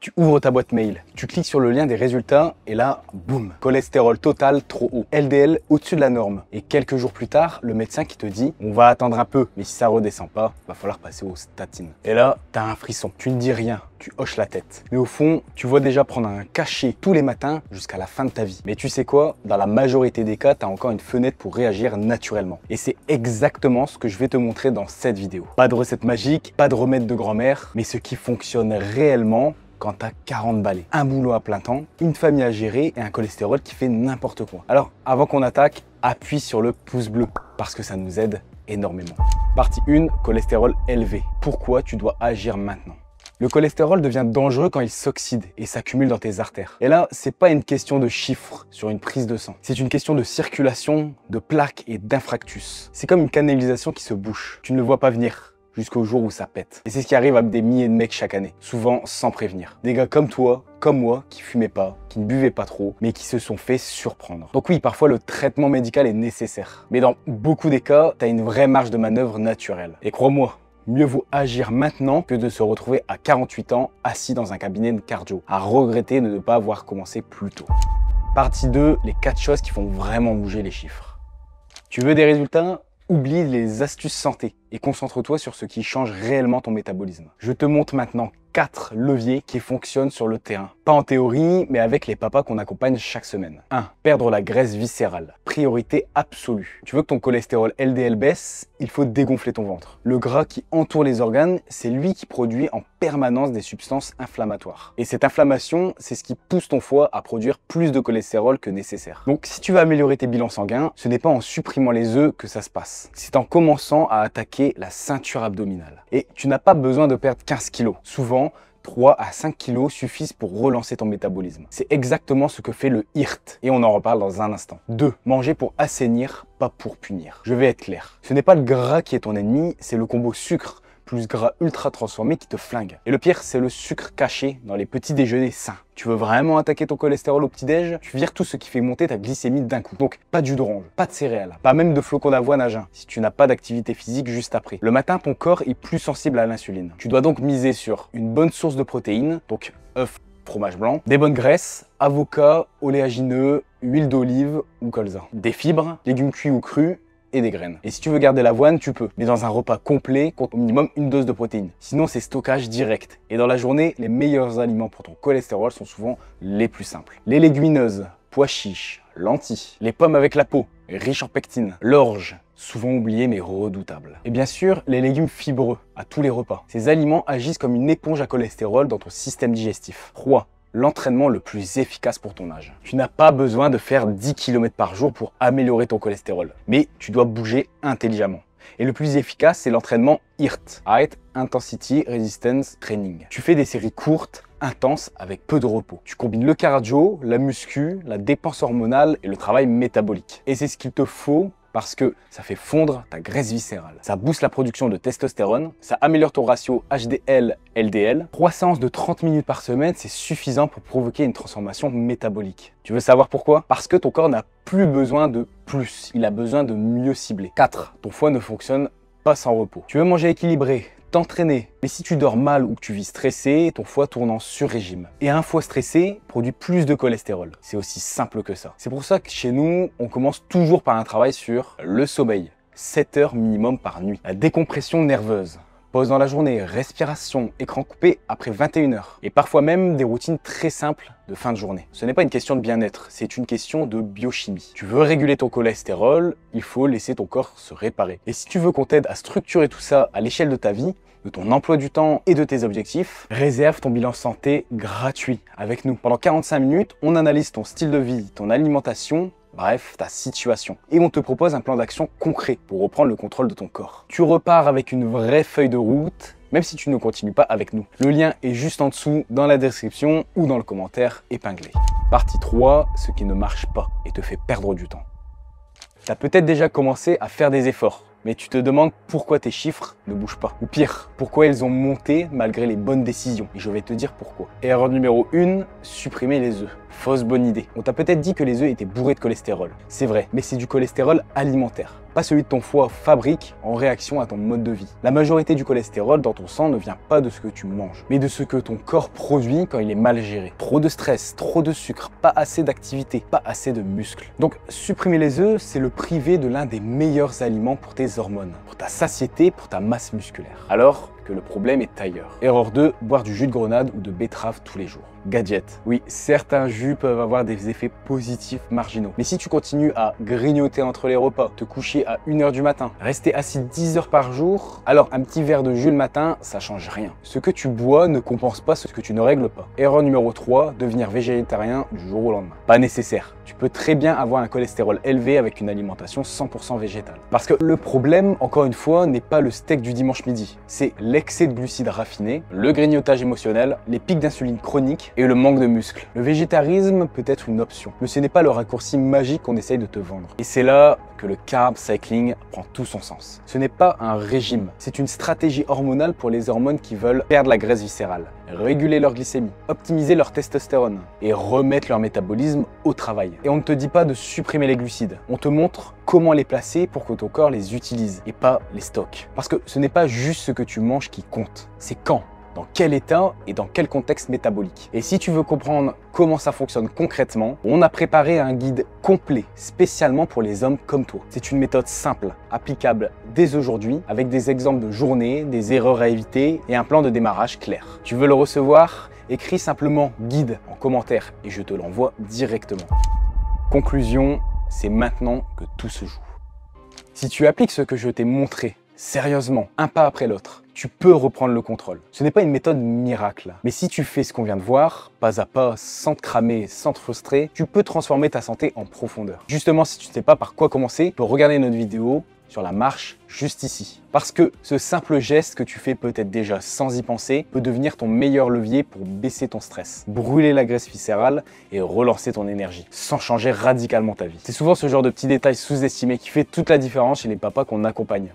Tu ouvres ta boîte mail, tu cliques sur le lien des résultats et là, boum, cholestérol total trop haut, LDL au-dessus de la norme. Et quelques jours plus tard, le médecin qui te dit on va attendre un peu, mais si ça redescend pas, va falloir passer aux statines. Et là, t'as un frisson, tu ne dis rien, tu hoches la tête. Mais au fond, tu vois déjà prendre un cachet tous les matins jusqu'à la fin de ta vie. Mais tu sais quoi, dans la majorité des cas, t'as encore une fenêtre pour réagir naturellement. Et c'est exactement ce que je vais te montrer dans cette vidéo. Pas de recette magique, pas de remède de grand-mère, mais ce qui fonctionne réellement quand t'as 40 balais, un boulot à plein temps, une famille à gérer et un cholestérol qui fait n'importe quoi. Alors, avant qu'on attaque, appuie sur le pouce bleu parce que ça nous aide énormément. Partie 1, cholestérol élevé. Pourquoi tu dois agir maintenant? Le cholestérol devient dangereux quand il s'oxyde et s'accumule dans tes artères. Et là, c'est pas une question de chiffres sur une prise de sang. C'est une question de circulation, de plaques et d'infractus. C'est comme une canalisation qui se bouche. Tu ne le vois pas venir jusqu'au jour où ça pète. Et c'est ce qui arrive à des milliers de mecs chaque année, souvent sans prévenir. Des gars comme toi, comme moi, qui fumaient pas, qui ne buvaient pas trop, mais qui se sont fait surprendre. Donc oui, parfois le traitement médical est nécessaire. Mais dans beaucoup des cas, t'as une vraie marge de manœuvre naturelle. Et crois-moi, mieux vaut agir maintenant que de se retrouver à 48 ans assis dans un cabinet de cardio, à regretter de ne pas avoir commencé plus tôt. Partie 2, les 4 choses qui font vraiment bouger les chiffres. Tu veux des résultats? Oublie les astuces santé et concentre-toi sur ce qui change réellement ton métabolisme. Je te montre maintenant 4 leviers qui fonctionnent sur le terrain. Pas en théorie, mais avec les papas qu'on accompagne chaque semaine. 1. Perdre la graisse viscérale. Priorité absolue. Tu veux que ton cholestérol LDL baisse, il faut dégonfler ton ventre. Le gras qui entoure les organes, c'est lui qui produit en permanence des substances inflammatoires. Et cette inflammation, c'est ce qui pousse ton foie à produire plus de cholestérol que nécessaire. Donc si tu veux améliorer tes bilans sanguins, ce n'est pas en supprimant les œufs que ça se passe. C'est en commençant à attaquer la ceinture abdominale. Et tu n'as pas besoin de perdre 15 kilos. Souvent, 3 à 5 kilos suffisent pour relancer ton métabolisme. C'est exactement ce que fait le HIRT et on en reparle dans un instant. 2. Manger pour assainir, pas pour punir. Je vais être clair. Ce n'est pas le gras qui est ton ennemi, c'est le combo sucre plus gras ultra transformé qui te flingue. Et le pire, c'est le sucre caché dans les petits déjeuners sains. Tu veux vraiment attaquer ton cholestérol au petit-déj? Tu vires tout ce qui fait monter ta glycémie d'un coup. Donc, pas de jus d'orange, pas de céréales, pas même de flocons d'avoine à jeun, si tu n'as pas d'activité physique juste après. Le matin, ton corps est plus sensible à l'insuline. Tu dois donc miser sur une bonne source de protéines, donc œufs, fromage blanc, des bonnes graisses, avocat, oléagineux, huile d'olive ou colza, des fibres, légumes cuits ou crus, et des graines. Et si tu veux garder l'avoine, tu peux. Mais dans un repas complet, compte au minimum une dose de protéines. Sinon, c'est stockage direct. Et dans la journée, les meilleurs aliments pour ton cholestérol sont souvent les plus simples. Les légumineuses, pois chiches, lentilles, les pommes avec la peau, riches en pectine, l'orge, souvent oublié mais redoutable. Et bien sûr, les légumes fibreux, à tous les repas. Ces aliments agissent comme une éponge à cholestérol dans ton système digestif. 3. L'entraînement le plus efficace pour ton âge. Tu n'as pas besoin de faire 10 km par jour pour améliorer ton cholestérol, mais tu dois bouger intelligemment. Et le plus efficace, c'est l'entraînement HIRT, High Intensity Resistance Training. Tu fais des séries courtes, intenses, avec peu de repos. Tu combines le cardio, la muscu, la dépense hormonale et le travail métabolique. Et c'est ce qu'il te faut parce que ça fait fondre ta graisse viscérale. Ça booste la production de testostérone, ça améliore ton ratio HDL-LDL. 3 séances de 30 minutes par semaine, c'est suffisant pour provoquer une transformation métabolique. Tu veux savoir pourquoi? Parce que ton corps n'a plus besoin de plus, il a besoin de mieux cibler. 4. Ton foie ne fonctionne pas sans repos. Tu veux manger équilibré, t'entraîner. Mais si tu dors mal ou que tu vis stressé, ton foie tourne en sur-régime. Et un foie stressé produit plus de cholestérol. C'est aussi simple que ça. C'est pour ça que chez nous, on commence toujours par un travail sur le sommeil. 7 heures minimum par nuit. La décompression nerveuse. Pause dans la journée, respiration, écran coupé après 21 heures. Et parfois même des routines très simples de fin de journée. Ce n'est pas une question de bien-être, c'est une question de biochimie. Tu veux réguler ton cholestérol, il faut laisser ton corps se réparer. Et si tu veux qu'on t'aide à structurer tout ça à l'échelle de ta vie, de ton emploi du temps et de tes objectifs, réserve ton bilan santé gratuit avec nous. Pendant 45 minutes, on analyse ton style de vie, ton alimentation, bref, ta situation. Et on te propose un plan d'action concret pour reprendre le contrôle de ton corps. Tu repars avec une vraie feuille de route, même si tu ne continues pas avec nous. Le lien est juste en dessous, dans la description ou dans le commentaire épinglé. Partie 3, ce qui ne marche pas et te fait perdre du temps. Tu as peut-être déjà commencé à faire des efforts, mais tu te demandes pourquoi tes chiffres ne bougent pas. Ou pire, pourquoi ils ont monté malgré les bonnes décisions. Et je vais te dire pourquoi. Erreur numéro 1, supprimer les œufs. Fausse bonne idée. On t'a peut-être dit que les œufs étaient bourrés de cholestérol. C'est vrai, mais c'est du cholestérol alimentaire, pas celui de ton foie fabrique en réaction à ton mode de vie. La majorité du cholestérol dans ton sang ne vient pas de ce que tu manges, mais de ce que ton corps produit quand il est mal géré. Trop de stress, trop de sucre, pas assez d'activité, pas assez de muscles. Donc supprimer les œufs, c'est le priver de l'un des meilleurs aliments pour tes hormones, pour ta satiété, pour ta masse musculaire. Alors que le problème est ailleurs. Erreur 2, boire du jus de grenade ou de betterave tous les jours. Gadget. Oui, certains jus peuvent avoir des effets positifs marginaux. Mais si tu continues à grignoter entre les repas, te coucher à 1 h du matin, rester assis 10 heures par jour, alors un petit verre de jus le matin, ça change rien. Ce que tu bois ne compense pas ce que tu ne règles pas. Erreur numéro 3, devenir végétarien du jour au lendemain. Pas nécessaire. Tu peux très bien avoir un cholestérol élevé avec une alimentation 100% végétale. Parce que le problème, encore une fois, n'est pas le steak du dimanche midi. C'est l'excès de glucides raffinés, le grignotage émotionnel, les pics d'insuline chroniques et le manque de muscles. Le végétarisme peut être une option, mais ce n'est pas le raccourci magique qu'on essaye de te vendre. Et c'est là que le carb cycling prend tout son sens. Ce n'est pas un régime, c'est une stratégie hormonale pour les hormones qui veulent perdre la graisse viscérale, réguler leur glycémie, optimiser leur testostérone et remettre leur métabolisme au travail. Et on ne te dit pas de supprimer les glucides, on te montre comment les placer pour que ton corps les utilise et pas les stocke. Parce que ce n'est pas juste ce que tu manges qui compte, c'est quand, dans quel état et dans quel contexte métabolique. Et si tu veux comprendre comment ça fonctionne concrètement, on a préparé un guide complet spécialement pour les hommes comme toi. C'est une méthode simple, applicable dès aujourd'hui, avec des exemples de journées, des erreurs à éviter et un plan de démarrage clair. Tu veux le recevoir? Écris simplement guide en commentaire et je te l'envoie directement. Conclusion, c'est maintenant que tout se joue. Si tu appliques ce que je t'ai montré, sérieusement, un pas après l'autre, tu peux reprendre le contrôle. Ce n'est pas une méthode miracle, mais si tu fais ce qu'on vient de voir, pas à pas, sans te cramer, sans te frustrer, tu peux transformer ta santé en profondeur. Justement, si tu ne sais pas par quoi commencer, tu peux regarder notre vidéo sur la marche juste ici. Parce que ce simple geste que tu fais peut-être déjà sans y penser peut devenir ton meilleur levier pour baisser ton stress, brûler la graisse viscérale et relancer ton énergie, sans changer radicalement ta vie. C'est souvent ce genre de petits détails sous-estimés qui fait toute la différence chez les papas qu'on accompagne.